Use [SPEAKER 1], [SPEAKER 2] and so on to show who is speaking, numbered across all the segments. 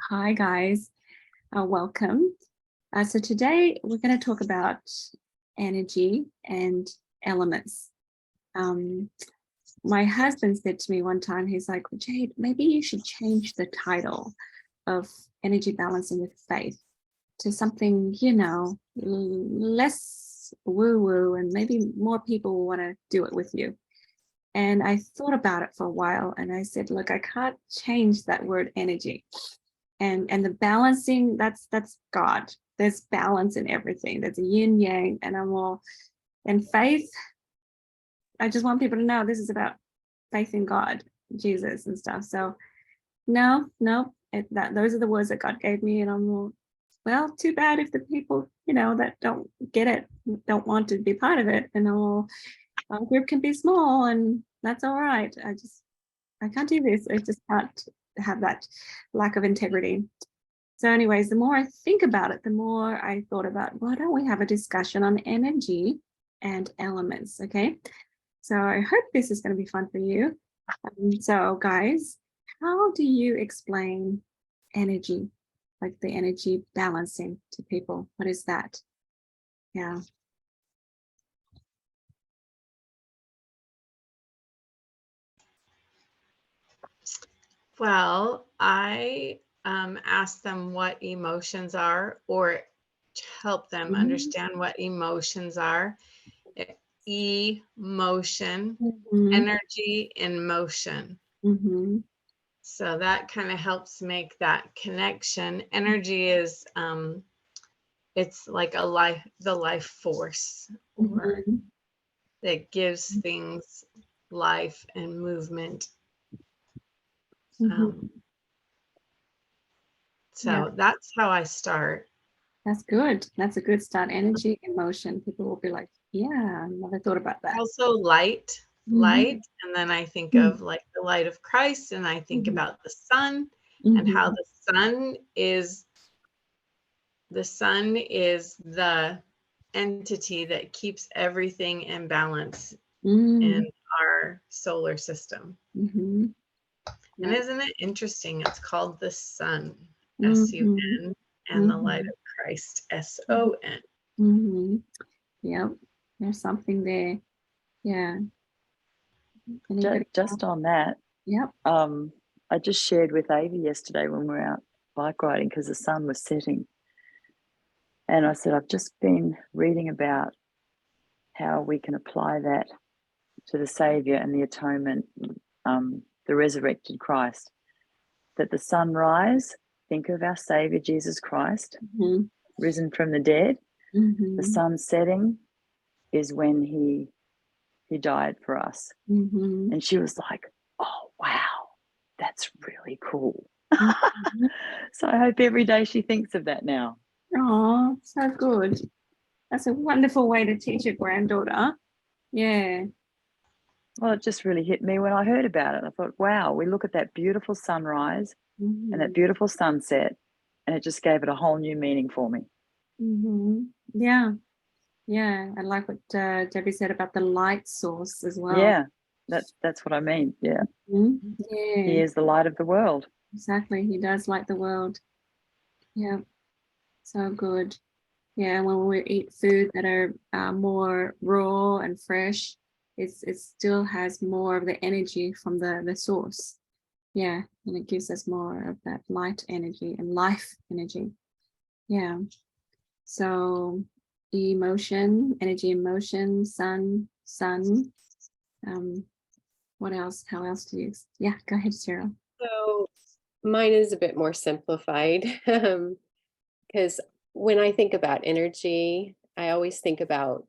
[SPEAKER 1] Hi, guys. Welcome. So today we're going to talk about energy and elements. Um, my husband said to me one time, he's like, well, Jade, maybe you should change the title of energy balancing with faith to something, less woo-woo, and maybe more people will want to do it with you. And I thought about it for a while and I said, look, I can't change that word energy. And the balancing, that's God. There's balance in everything. There's a yin yang, and and faith. I just want people to know this is about faith in God, Jesus, and stuff. So no, those are the words that God gave me, and I'm all, well, too bad if the people that don't get it, don't want to be part of it, and our group can be small, and that's all right. I can't do this. I just can't have that lack of integrity. So anyways, the more I think about it, the more I thought about, why don't we have a discussion on energy and elements, okay? So I hope this is going to be fun for you. So guys, how do you explain energy, like the energy balancing to people? What is that? Yeah.
[SPEAKER 2] Well, I ask them what emotions are, or help them understand what emotions are. Emotion, energy in motion. So that kind of helps make that connection. Energy is it's like the life force, or that gives things life and movement. So that's how I start.
[SPEAKER 1] That's good. That's a good start. Energy, emotion. People will be like, yeah, I never thought about that.
[SPEAKER 2] Also light, and then I think of like the light of Christ, and I think about the sun and how the sun is the entity that keeps everything in balance in our solar system. And isn't it interesting? It's called the sun, S-U-N, and the light of Christ, S-O-N.
[SPEAKER 1] Yep, there's something there. Yeah.
[SPEAKER 3] Just on that,
[SPEAKER 1] yep.
[SPEAKER 3] I just shared with Avi yesterday when we were out bike riding because the sun was setting. And I said, I've just been reading about how we can apply that to the Saviour and the atonement, the resurrected Christ. That the sunrise, think of our Saviour Jesus Christ, risen from the dead. The sun setting is when he died for us. And she was like, oh, wow, that's really cool. So I hope every day she thinks of that now.
[SPEAKER 1] Oh, so good. That's a wonderful way to teach your granddaughter. Yeah.
[SPEAKER 3] Well, it just really hit me when I heard about it. I thought, wow, we look at that beautiful sunrise and that beautiful sunset, and it just gave it a whole new meaning for me.
[SPEAKER 1] Yeah. Yeah. I like what Debbie said about the light source as well.
[SPEAKER 3] Yeah, that's what I mean. Yeah.
[SPEAKER 1] Yeah.
[SPEAKER 3] He is the light of the world.
[SPEAKER 1] Exactly. He does light the world. Yeah. So good. Yeah. When we eat food that are more raw and fresh, it still has more of the energy from the source. Yeah. And it gives us more of that light energy and life energy. Yeah. So emotion, energy, emotion, sun. What else? How else do you? Yeah, go ahead, Sarah.
[SPEAKER 4] So mine is a bit more simplified because when I think about energy, I always think about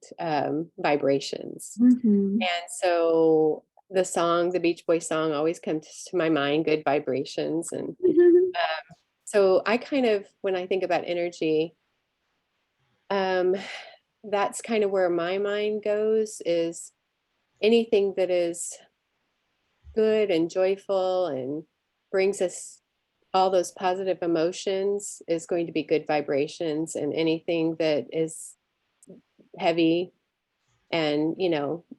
[SPEAKER 4] vibrations. And so the Beach Boys song always comes to my mind, Good Vibrations. And so I kind of, when I think about energy, that's kind of where my mind goes, is anything that is good and joyful and brings us all those positive emotions is going to be good vibrations, and anything that is heavy and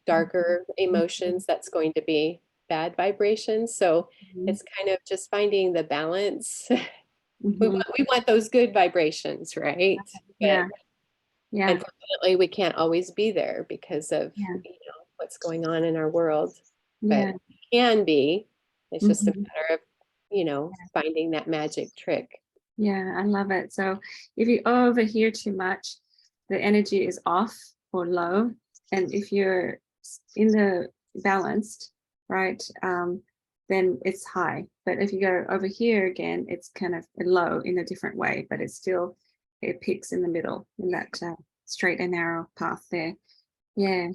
[SPEAKER 4] darker emotions, that's going to be bad vibrations. So it's kind of just finding the balance
[SPEAKER 1] Mhm.
[SPEAKER 4] we want those good vibrations, right?
[SPEAKER 1] Yeah. Yeah.
[SPEAKER 4] Unfortunately, we can't always be there because of
[SPEAKER 1] Yeah.
[SPEAKER 4] what's going on in our world.
[SPEAKER 1] Yeah.
[SPEAKER 4] But can be. It's just a
[SPEAKER 1] Mhm.
[SPEAKER 4] matter of finding that magic trick.
[SPEAKER 1] Yeah, I love it. So if you overhear too much, the energy is off or low. And if you're in the balanced, right, then it's high. But if you go over here again, it's kind of low in a different way, but it peaks in the middle in that straight and narrow path there. Yeah.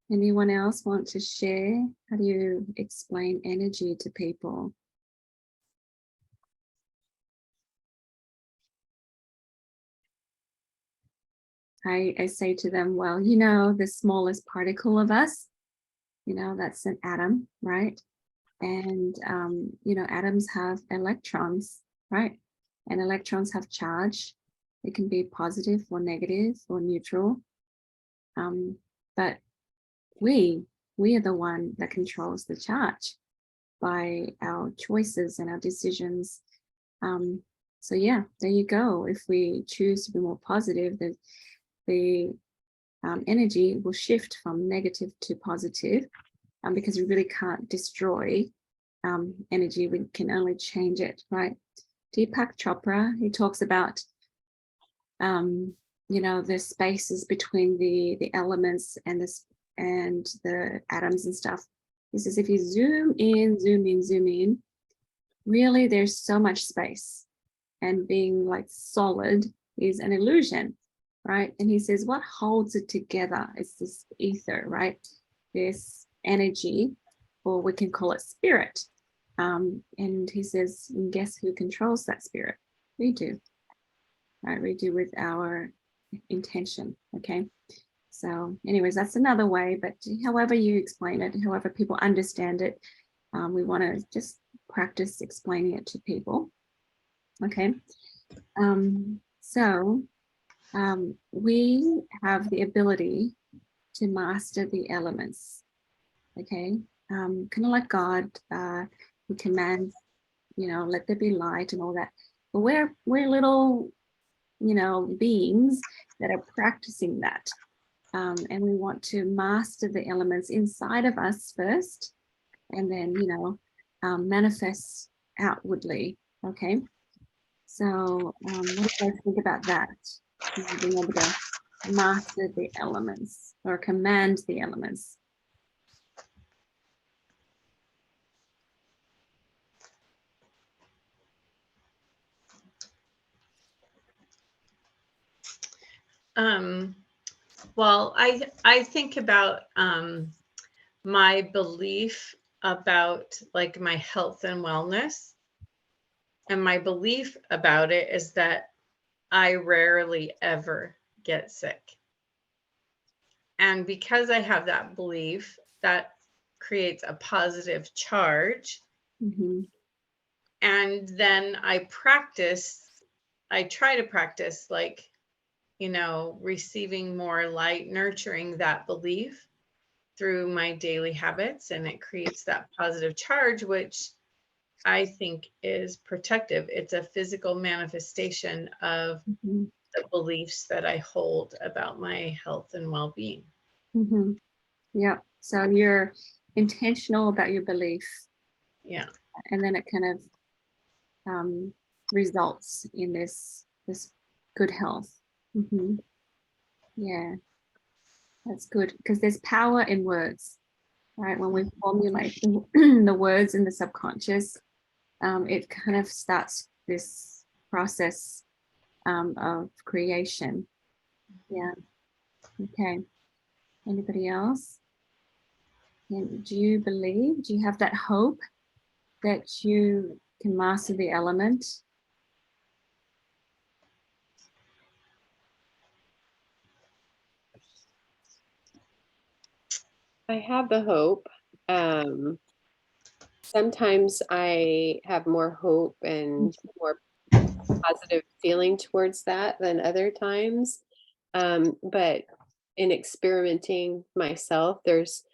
[SPEAKER 1] Anyone else want to share? How do you explain energy to people? I say to them, well, the smallest particle of us, that's an atom, right? And, atoms have electrons, right? And electrons have charge. It can be positive or negative or neutral. But we are the one that controls the charge by our choices and our decisions. So yeah, there you go. If we choose to be more positive, the energy will shift from negative to positive, because we really can't destroy energy. We can only change it, right? Deepak Chopra, he talks about the spaces between the elements and the atoms and stuff. He says if you zoom in, really there's so much space, and being like solid is an illusion, right? And he says what holds it together is this ether, right? This energy, or we can call it spirit. And he says, and guess who controls that spirit? We do, right? We do with our intention. Okay. So anyways, that's another way, but however you explain it, however people understand it, we want to just practice explaining it to people. Okay. So we have the ability to master the elements. Okay. Kind of like God, he commands, let there be light and all that. But we're little, beings that are practicing that. And we want to master the elements inside of us first, and then, manifest outwardly. Okay. So what do you guys think about that? Being able to master the elements or command the elements.
[SPEAKER 2] Well, I think about my belief about like my health and wellness. And my belief about it is that I rarely ever get sick. And because I have that belief, that creates a positive charge.
[SPEAKER 1] Mm-hmm.
[SPEAKER 2] And then I try to practice like, receiving more light, nurturing that belief through my daily habits. And it creates that positive charge, which I think is protective. It's a physical manifestation of
[SPEAKER 1] Mm-hmm.
[SPEAKER 2] the beliefs that I hold about my health and well-being.
[SPEAKER 1] Mm-hmm. Yeah. So you're intentional about your belief.
[SPEAKER 2] Yeah.
[SPEAKER 1] And then it kind of results in this good health. Mm-hmm. Yeah. That's good, because there's power in words, right? When we formulate the words in the subconscious, it kind of starts this process of creation. Yeah. Okay. Anybody else? And do you have that hope that you can master the element?
[SPEAKER 4] I have the hope. Sometimes I have more hope and more positive feeling towards that than other times. But in experimenting myself, there's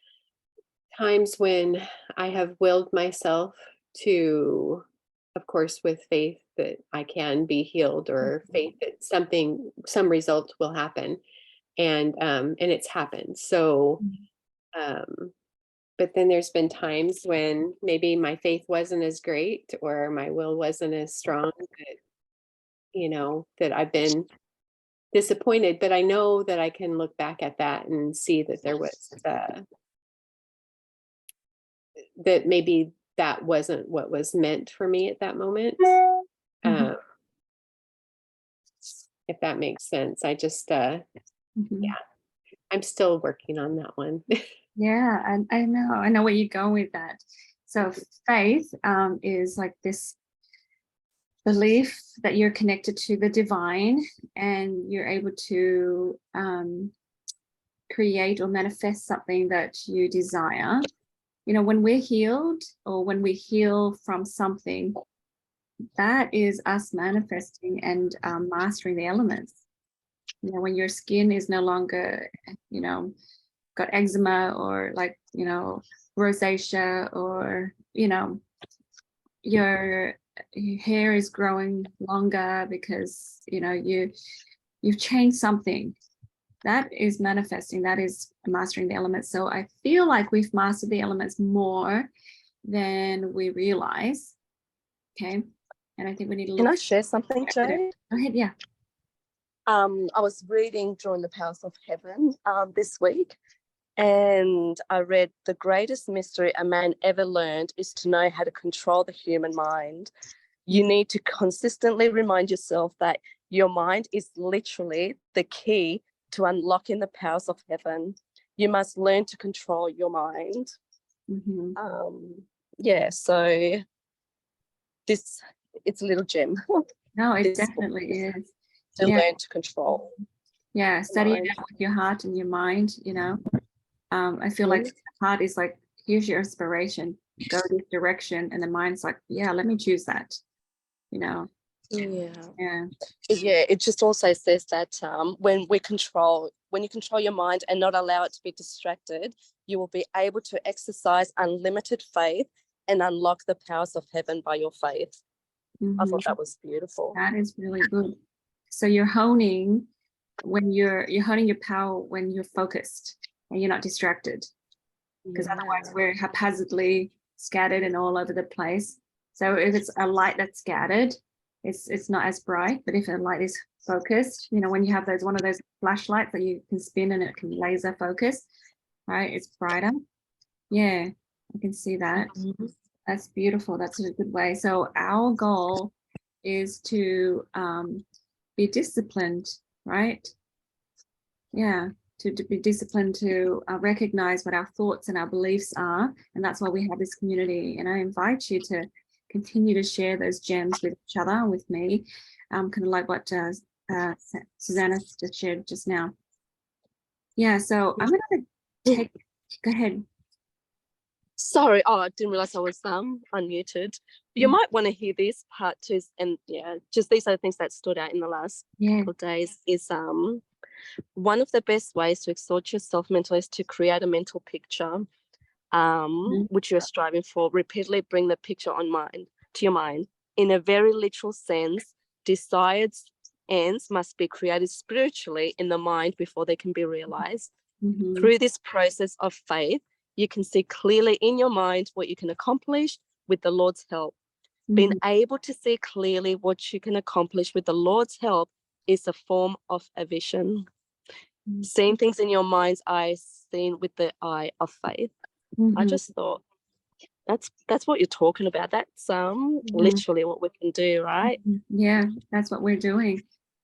[SPEAKER 4] times when I have willed myself to of course, with faith that I can be healed, or faith that some result will happen. And it's happened. So, but then there's been times when maybe my faith wasn't as great, or my will wasn't as strong, that I've been disappointed. But I know that I can look back at that and see that there was that maybe that wasn't what was meant for me at that moment. If that makes sense. I just, yeah, I'm still working on that one.
[SPEAKER 1] Yeah, and I know where you're going with that. So faith is like this belief that you're connected to the divine, and you're able to create or manifest something that you desire. When we're healed, or when we heal from something, that is us manifesting and mastering the elements. When your skin is no longer, got eczema, or like, rosacea, or, your hair is growing longer because, you've changed something. That is manifesting, that is mastering the elements. So I feel like we've mastered the elements more than we realize. Okay. And I think we need to look.
[SPEAKER 5] Can I share something, Jade?
[SPEAKER 1] Go ahead, yeah.
[SPEAKER 5] I was reading During the Powers of Heaven this week, and I read the greatest mystery a man ever learned is to know how to control the human mind. You need to consistently remind yourself that your mind is literally the key to unlocking the powers of heaven. You must learn to control your mind. So it's a little gem.
[SPEAKER 1] No, it definitely is.
[SPEAKER 5] To learn to control.
[SPEAKER 1] Yeah, study it out with your heart and your mind, I feel like the heart is like, here's your inspiration, go this direction, and the mind's like, yeah, let me choose that, Yeah.
[SPEAKER 5] It just also says that when you control your mind and not allow it to be distracted, you will be able to exercise unlimited faith and unlock the powers of heaven by your faith. I thought that was beautiful.
[SPEAKER 1] That is really good. So you're honing your power when you're focused and you're not distracted, because otherwise we're haphazardly scattered and all over the place. So if it's a light that's scattered, it's not as bright. But if a light is focused, when you have one of those flashlights that you can spin and it can laser focus, right? It's brighter. Yeah, I can see that. That's beautiful. That's a good way. So our goal is to be disciplined, right? Yeah, to be disciplined, to recognize what our thoughts and our beliefs are. And that's why we have this community. And I invite you to continue to share those gems with each other, with me, kind of like what Susanna just shared just now. Yeah, so I'm going to go ahead.
[SPEAKER 5] Sorry, I didn't realize I was unmuted. You might want to hear this part too, and just these are the things that stood out in the last couple of days. Is one of the best ways to exalt yourself mentally is to create a mental picture, which you're striving for. Repeatedly bring the picture to your mind. In a very literal sense, desired ends must be created spiritually in the mind before they can be realized. Through this process of faith, you can see clearly in your mind what you can accomplish with the Lord's help. Being able to see clearly what you can accomplish with the Lord's help is a form of a vision. Seeing things in your mind's eye, seen with the eye of faith. I just thought that's what you're talking about. That's literally what we can do, right?
[SPEAKER 1] Yeah, that's what we're doing.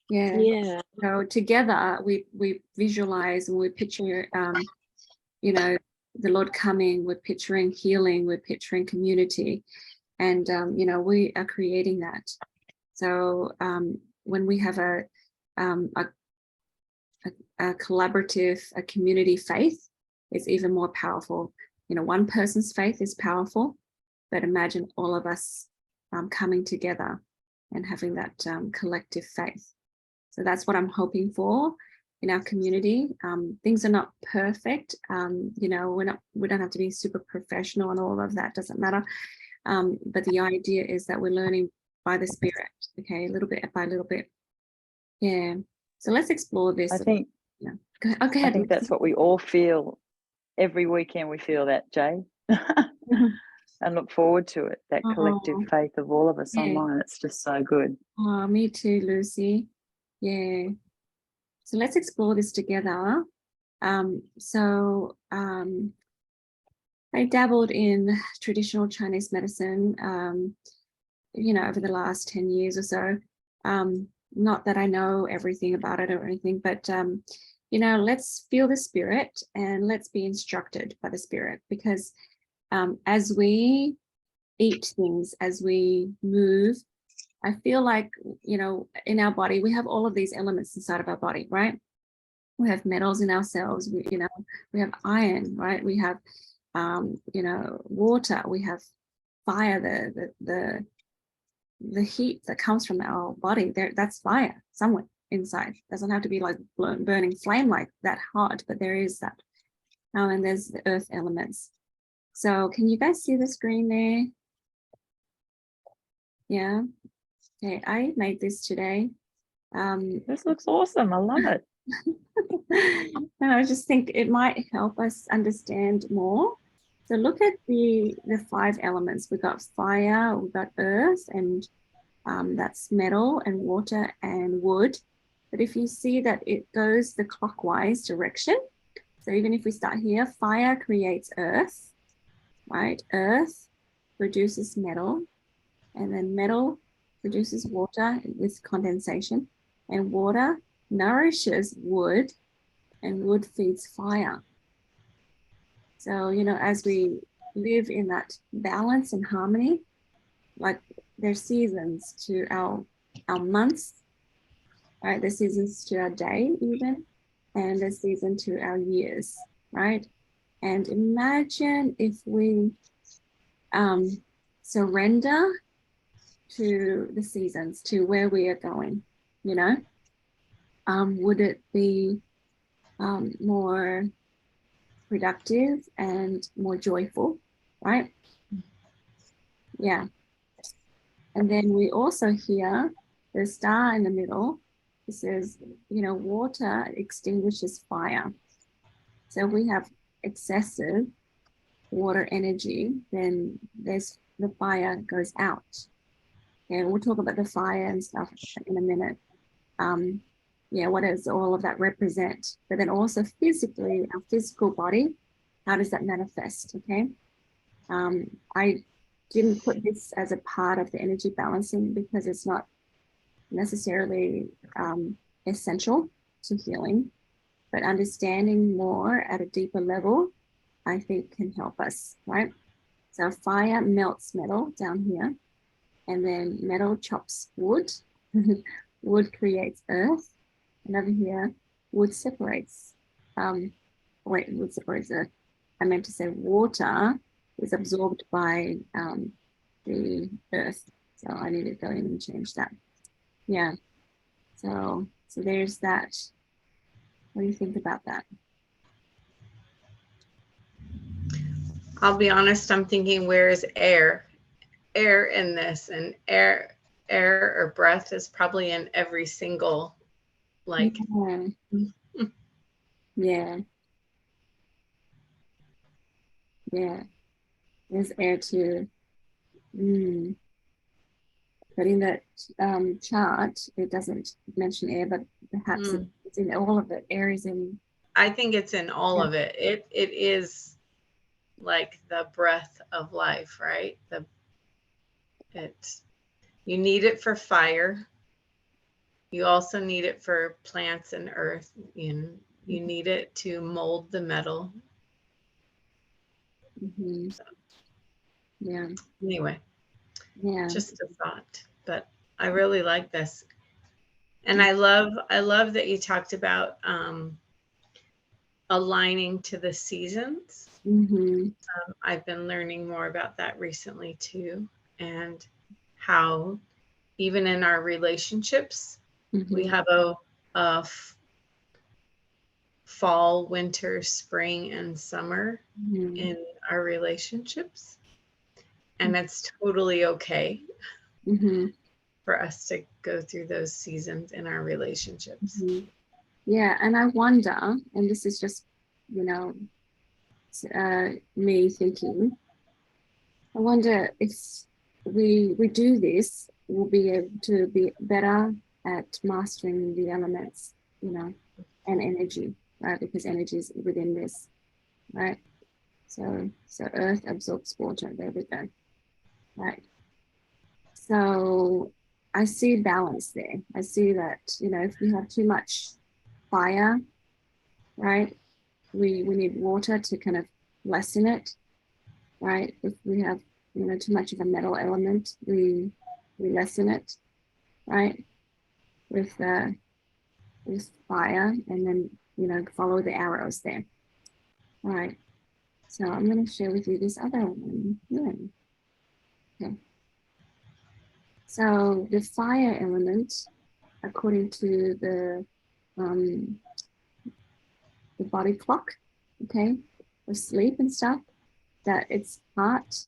[SPEAKER 1] Yeah. So together we visualize and we picture the Lord coming, we're picturing healing, we're picturing community, and we are creating that. So when we have a collaborative, a community faith, it's even more powerful. One person's faith is powerful, but imagine all of us coming together and having that collective faith. So that's what I'm hoping for in our community. Things are not perfect. We don't have to be super professional and all of that, doesn't matter. But the idea is that we're learning by the spirit, okay, a little bit by little bit. Yeah. So let's explore this.
[SPEAKER 3] I think,
[SPEAKER 1] yeah. Go ahead.
[SPEAKER 3] I think that's what we all feel every weekend. We feel that, Jay, and look forward to it. That collective faith of all of us online. It's just so good.
[SPEAKER 1] Oh, me too, Lucy. Yeah. So let's explore this together. I dabbled in traditional Chinese medicine, over the last 10 years or so. Not that I know everything about it or anything, but, let's feel the spirit and let's be instructed by the spirit, because as we eat things, as we move, I feel like, in our body, we have all of these elements inside of our body, right? We have metals in ourselves, we have iron, right? We have, water, we have fire, the heat that comes from our body there, that's fire somewhere inside. Doesn't have to be like burning flame like that hot, but there is that. And there's the earth elements. So can you guys see the screen there? Yeah. Okay, I made this today.
[SPEAKER 3] This looks awesome. I love it.
[SPEAKER 1] And I just think it might help us understand more. So look at the 5 elements. We've got fire, we've got earth, and that's metal and water and wood. But if you see that it goes the clockwise direction, so even if we start here, fire creates earth, right? Earth produces metal, and then metal produces water with condensation, and water nourishes wood, and wood feeds fire. So, as we live in that balance and harmony, like there's seasons to our months, right? There's seasons to our day even, and there's season to our years, right? And imagine if we surrender to the seasons, to where we are going, would it be more productive and more joyful, right? Yeah. And then we also hear the star in the middle. It says, water extinguishes fire. So if we have excessive water energy, then the fire goes out. And we'll talk about the fire and stuff in a minute. What does all of that represent? But then also physically, our physical body, how does that manifest? Okay. I didn't put this as a part of the energy balancing because it's not necessarily essential to healing, but understanding more at a deeper level, I think can help us, right? So fire melts metal down here, and then metal chops wood. Wood creates earth, and over here, wood separates. Wood separates earth. I meant to say water is absorbed by the earth. So I need to go in and change that. Yeah. So there's that. What do you think about that?
[SPEAKER 2] I'll be honest, I'm thinking, where is air? Air in this, and air or breath is probably in every single, like.
[SPEAKER 1] Yeah. Yeah. There's air too. But in that chart, it doesn't mention air, but perhaps it's in all of it. Air is in.
[SPEAKER 2] I think it's in all of it. It is like the breath of life, right? You need it for fire. You also need it for plants and earth. You need it to mold the metal. So,
[SPEAKER 1] yeah.
[SPEAKER 2] Anyway.
[SPEAKER 1] Yeah.
[SPEAKER 2] Just a thought, but I really like this. And I love that you talked about aligning to the seasons. I've been learning more about that recently too, and how even in our relationships, we have a fall, winter, spring, and summer in our relationships. And it's totally okay
[SPEAKER 1] Mm-hmm.
[SPEAKER 2] for us to go through those seasons in our relationships.
[SPEAKER 1] Mm-hmm. Yeah, and I wonder, and this is just, you know, me thinking, I wonder if we do this, we'll be able to be better at mastering the elements, you know, and energy, right? Because energy is within this, right? So earth absorbs water. There we go, right? So I see balance there. I see that, you know, if we have too much fire, right? We need water to kind of lessen it, right? If we have, you know, too much of a metal element, we lessen it, right? With fire, and then, you know, follow the arrows there. All right. So I'm going to share with you this other one. Yeah. Okay. So the fire element, according to the body clock, okay, for sleep and stuff, that it's heart.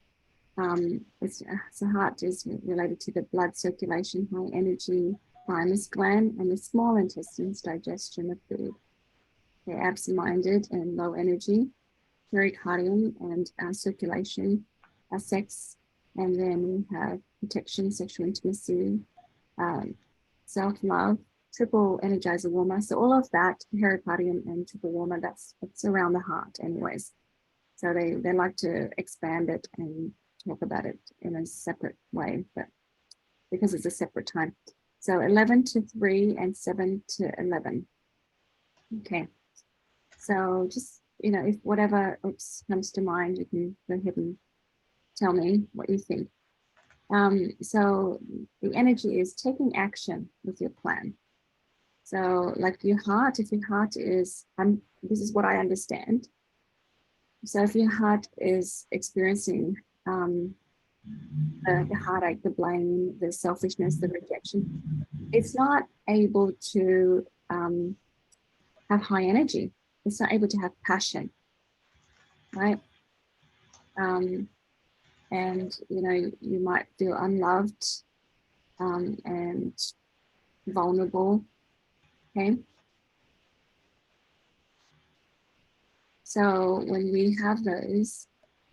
[SPEAKER 1] So heart is related to the blood circulation, high energy, thymus gland, and the small intestines, digestion of food. They're absent-minded and low energy, pericardium and circulation, sex, and then we have protection, sexual intimacy, self-love, triple energizer warmer. So all of that, pericardium and triple warmer, it's around the heart anyways. So they like to expand it and talk about it in a separate way, but because it's a separate time. So 11 to 3 and 7 to 11. Okay. So just, you know, if whatever comes to mind, you can go ahead and tell me what you think. So the energy is taking action with your plan. So like your heart, if your heart is, this is what I understand. So if your heart is experiencing the heartache, the blame, the selfishness, the rejection, it's not able to have high energy. It's not able to have passion, right? And you know, you might feel unloved and vulnerable. Okay. So when we have those,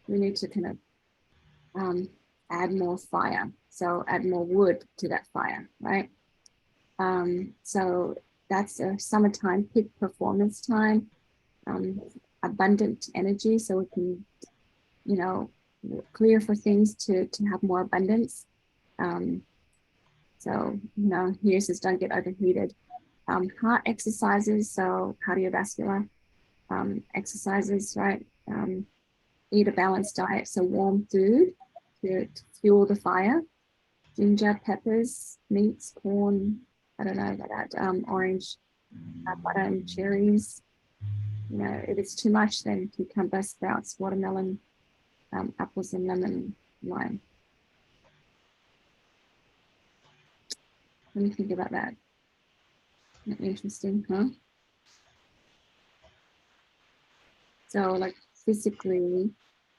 [SPEAKER 1] we need to kind of add more fire. So add more wood to that fire, right? So that's a summertime peak performance time, abundant energy. So we can, you know, clear for things to have more abundance. So, you know, here says don't get overheated. Heart exercises, so cardiovascular exercises, right? Eat a balanced diet, so warm food to fuel the fire. Ginger, peppers, meats, corn, I don't know about that, orange, butter and cherries. You know, if it's too much, then cucumber, sprouts, watermelon, apples and lemon, lime. What do you think about that? Interesting, huh? So like physically,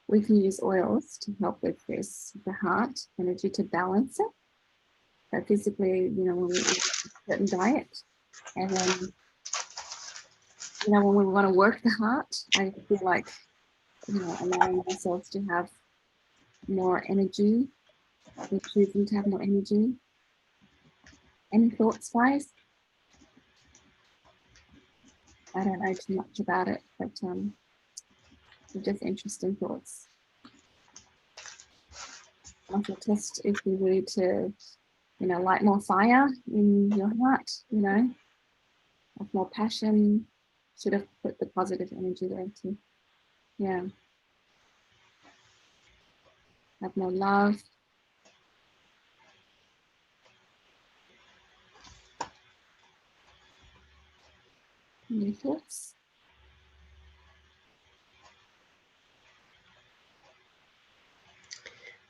[SPEAKER 1] we can use oils to help with this, the heart energy to balance it. But physically, you know, when we eat a certain diet, and then, you know, when we want to work the heart, I feel like, you know, allowing ourselves to have more energy, we're choosing to have more energy. Any thoughts, guys? I don't know too much about it, but just interesting thoughts. Also test if you were to, you know, light more fire in your heart, you know, have more passion, should have put the positive energy there too. Yeah. Have more love. Any thoughts?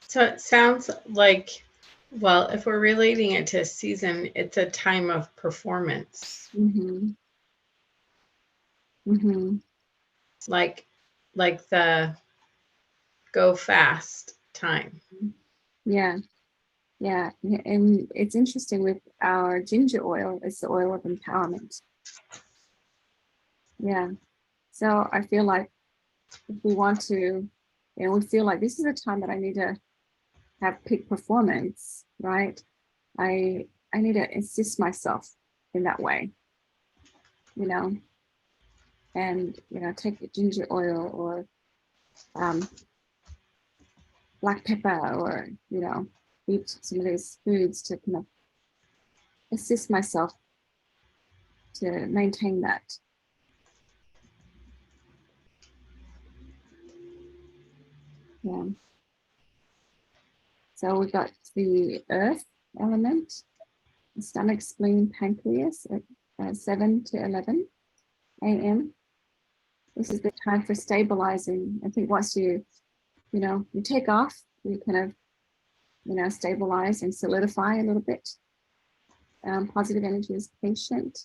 [SPEAKER 2] So it sounds like, well, if we're relating it to a season, it's a time of performance.
[SPEAKER 1] Mm-hmm. Mm-hmm.
[SPEAKER 2] Like the go fast time.
[SPEAKER 1] Yeah. Yeah. And it's interesting with our ginger oil, it's the oil of empowerment. Yeah. So I feel like if we want to, we feel like this is a time that I need to have peak performance, right? I need to assist myself in that way, and take ginger oil or black pepper, or eat some of these foods to kind of assist myself to maintain that. Yeah. So we've got the earth element, the stomach, spleen, pancreas at 7 to 11 a.m. This is the time for stabilizing. I think once you take off, you kind of, stabilize and solidify a little bit. Positive energy is patient,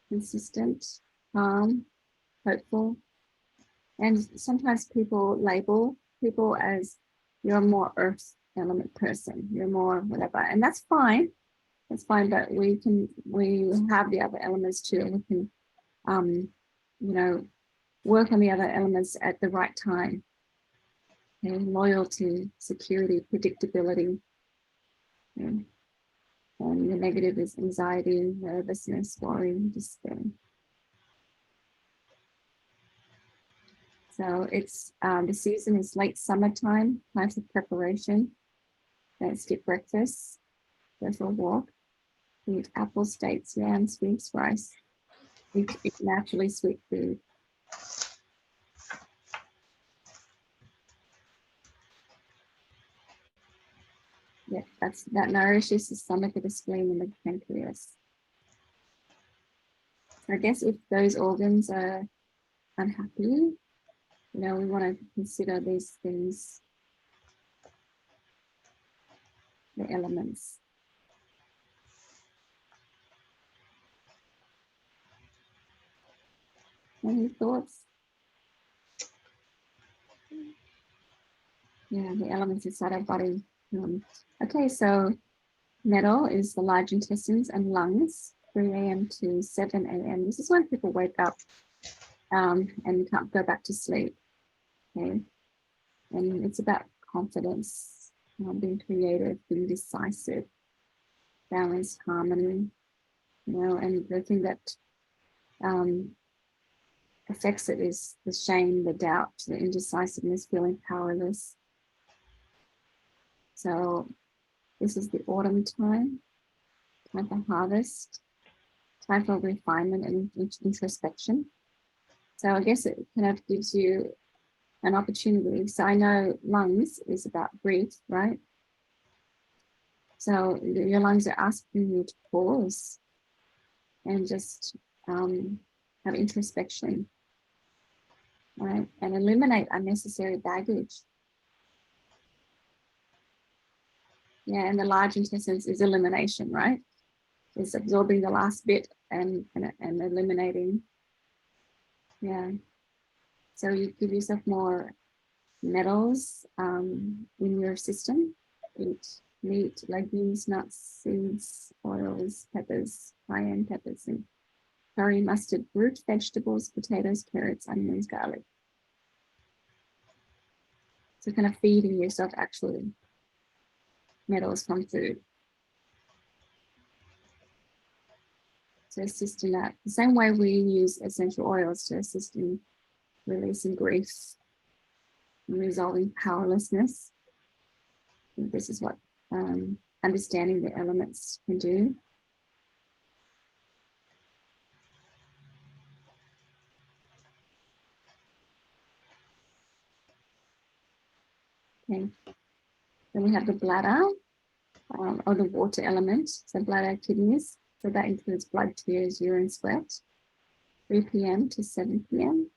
[SPEAKER 1] consistent, calm, hopeful. And sometimes people label people as you're a more earth element person, you're more whatever, and that's fine. That's fine, but we have the other elements too, and we can work on the other elements at the right time. Okay? Loyalty, security, predictability. And the negative is anxiety, nervousness, worry, despair. So it's the season is late summertime, time for preparation. Let's get breakfast, go for a walk, eat apples, dates, yams, figs, rice, eat naturally sweet food. Yeah, that nourishes the stomach, the spleen, and the pancreas. So I guess if those organs are unhappy, we want to consider these things, the elements. Any thoughts? Yeah, the elements inside our body. Okay, so metal is the large intestines and lungs, 3 a.m. to 7 a.m. This is when people wake up and can't go back to sleep. Okay, and it's about confidence, being creative, being decisive, balance, harmony, and the thing that affects it is the shame, the doubt, the indecisiveness, feeling powerless. So this is the autumn time for harvest, time for refinement and introspection. So I guess it kind of gives you an opportunity. So I know lungs is about breathe, right? So your lungs are asking you to pause and just have introspection, right? And eliminate unnecessary baggage. Yeah, and the large intestines is elimination, right? It's absorbing the last bit and eliminating. Yeah. So you give yourself more metals in your system. Eat meat, legumes, nuts, seeds, oils, peppers, cayenne peppers, and curry, mustard, root vegetables, potatoes, carrots, onions, garlic. So kind of feeding yourself actually metals from food. To assist in that. The same way we use essential oils to assist in releasing grief and resolving powerlessness. This is what understanding the elements can do. Okay. Then we have the bladder, or the water element. So bladder, kidneys. So that includes blood, tears, urine, sweat. 3 p.m. to 7 p.m.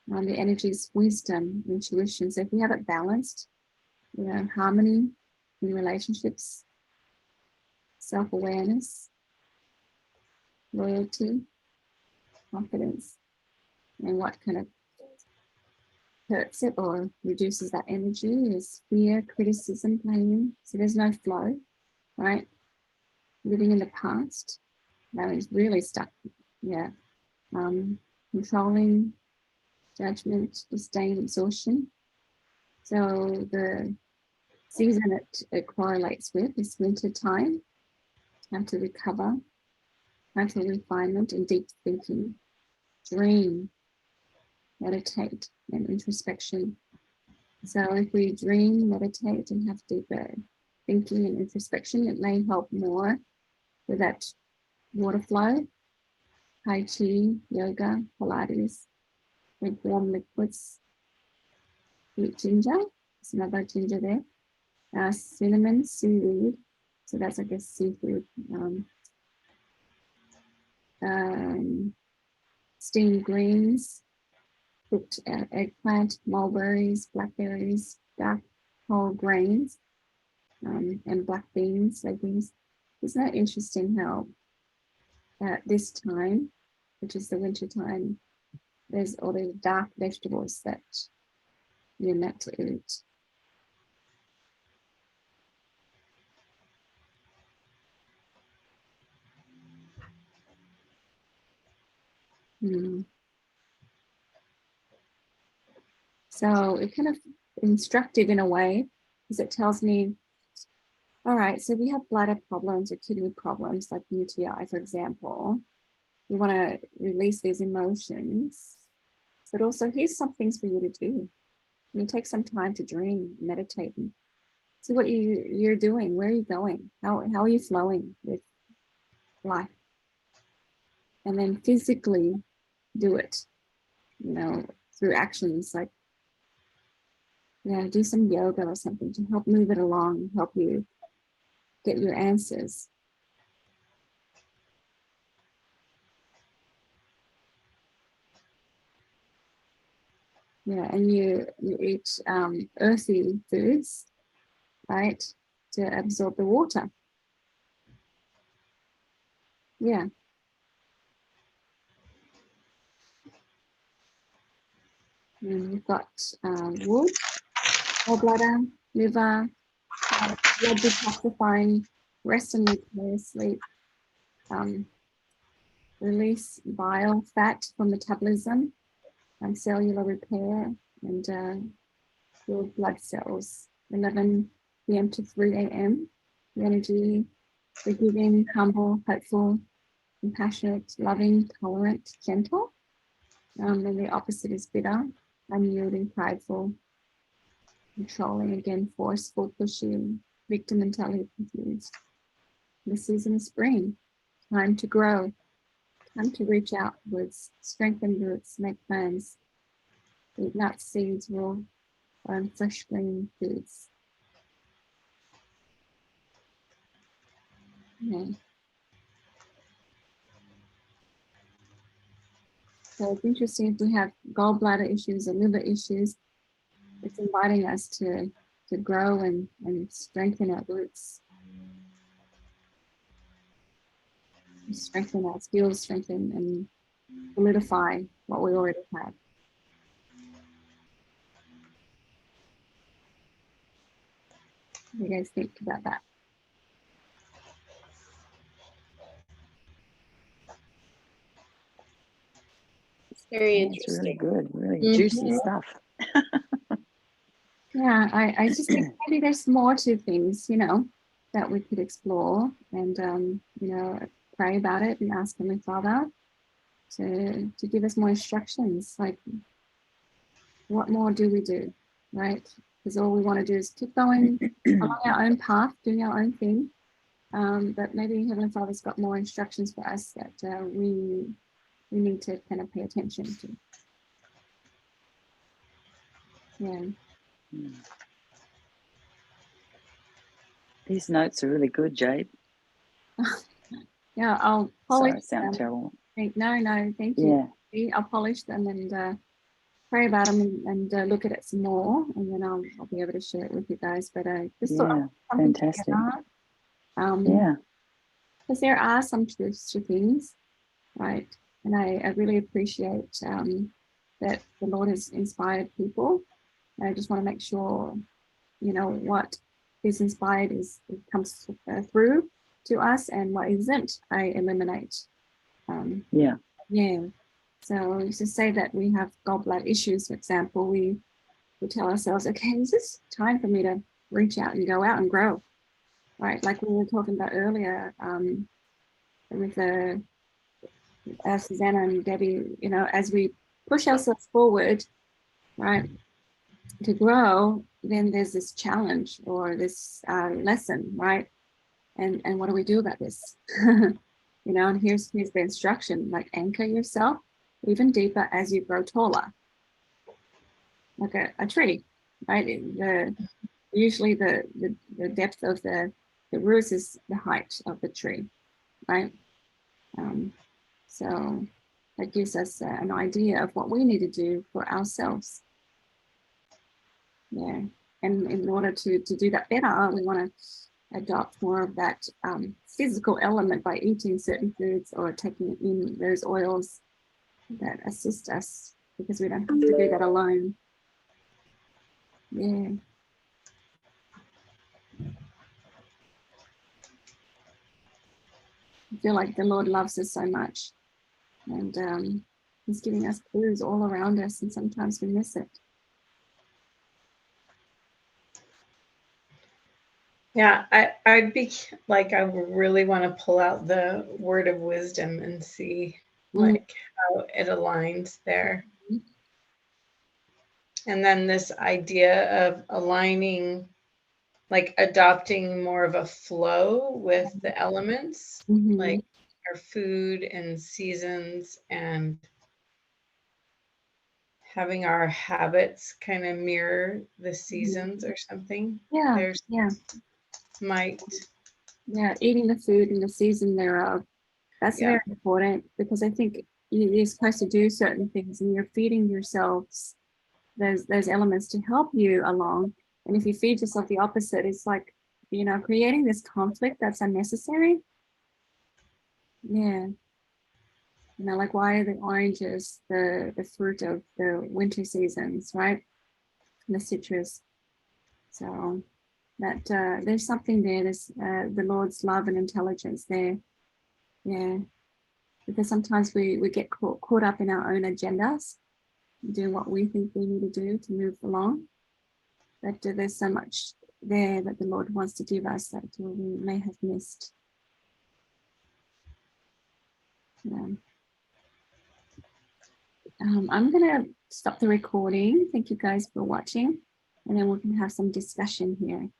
[SPEAKER 1] The energy is wisdom, intuition. So if we have it balanced, harmony in relationships, self-awareness, loyalty, confidence, and what kind of hurts it or reduces that energy is fear, criticism, blaming. So there's no flow, right? Living in the past, that is really stuck. Yeah. Controlling, judgment, disdain, exhaustion. So the season it correlates with is winter time to recover, to refinement and deep thinking, dream, meditate, and introspection. So if we dream, meditate, and have deeper thinking and introspection, it may help more with that water flow, Tai Chi, yoga, Pilates, with warm liquids, eat ginger. There's another ginger there. Cinnamon, seaweed. So that's, I guess, seafood. Steamed greens, cooked eggplant, mulberries, blackberries, dark whole grains, and black beans, legumes. Isn't that interesting how at this time, which is the winter time, there's all these dark vegetables that you're meant to eat. So it's kind of instructive in a way, because it tells me, all right, so we have bladder problems or kidney problems like UTI, for example. You want to release these emotions, but also here's some things for you to do. You take some time to dream, meditate, and see what you're doing. Where are you going? How are you flowing with life? And then physically do it, through actions like, do some yoga or something to help move it along, help you get your answers. Yeah, and you eat earthy foods, right, to absorb the water. Yeah. And we've got wood, gallbladder, liver, blood detoxifying, rest and repair, sleep, release bile, fat for metabolism, cellular repair, and build blood cells. 11 p.m. to 3 a.m. The energy, forgiving, humble, hopeful, compassionate, loving, tolerant, gentle. And the opposite is bitter, unyielding, prideful, controlling, again, forceful, pushing, victim mentality, confused. The season of spring, time to grow, time to reach outwards, strengthen roots, make plans, eat nuts, seeds, raw, or fresh green foods. Yeah. So it's interesting if we have gallbladder issues or liver issues, it's inviting us to grow and strengthen our roots. Strengthen our skills, strengthen and solidify what we already have. What do you guys think about that?
[SPEAKER 4] It's very
[SPEAKER 3] It's really
[SPEAKER 4] interesting.
[SPEAKER 3] good, really juicy stuff.
[SPEAKER 1] Yeah, I just think maybe there's more to things, that we could explore and, pray about it and ask Heavenly Father to give us more instructions. Like, what more do we do, right? Because all we want to do is keep going along our own path, doing our own thing. But maybe Heavenly Father's got more instructions for us that we need to kind of pay attention to. Yeah.
[SPEAKER 3] These notes are really good, Jade.
[SPEAKER 1] Yeah, I'll polish
[SPEAKER 3] Sorry, sound
[SPEAKER 1] them.
[SPEAKER 3] terrible.
[SPEAKER 1] No, thank you. Yeah. I'll polish them and pray about them and look at it some more, and then I'll be able to share it with you guys. But just
[SPEAKER 3] fantastic.
[SPEAKER 1] Together, because there are some truths to things, right? And I really appreciate the that the Lord has inspired people. And I just want to make sure, you know, what is inspired it comes through to us, and what isn't, I eliminate.
[SPEAKER 3] Yeah.
[SPEAKER 1] So to say that we have gallbladder issues, for example, we tell ourselves, okay, is this time for me to reach out and go out and grow, right? Like we were talking about earlier with Susanna and Debbie, you know, as we push ourselves forward, right, to grow, then there's this challenge or this lesson, right? And what do we do about this? You know, and here's the instruction, like anchor yourself even deeper as you grow taller, like a tree, right? Usually the depth of the roots is the height of the tree, right? So that gives us an idea of what we need to do for ourselves. Yeah, and in order to do that better, we want to adopt more of that physical element by eating certain foods or taking in those oils that assist us, because we don't have to do that alone. Yeah. I feel like the Lord loves us so much, and he's giving us clues all around us, and sometimes we miss it.
[SPEAKER 2] Yeah, I'd be like, I really want to pull out the word of wisdom and see like how it aligns there. And then this idea of aligning, like adopting more of a flow with the elements, like our food and seasons, and having our habits kind of mirror the seasons or something.
[SPEAKER 1] Yeah. Eating the food in the season thereof. That's very important, because I think you're supposed to do certain things and you're feeding yourselves those elements to help you along. And if you feed yourself the opposite, it's like, you know, creating this conflict that's unnecessary. Yeah. You know, like, why are the oranges the fruit of the winter seasons, right? And the citrus. So that there's something there. There's the Lord's love and intelligence there. Yeah. Because sometimes we get caught up in our own agendas, doing what we think we need to do to move along. But there's so much there that the Lord wants to give us that we may have missed. Yeah. I'm going to stop the recording. Thank you guys for watching. And then we can have some discussion here.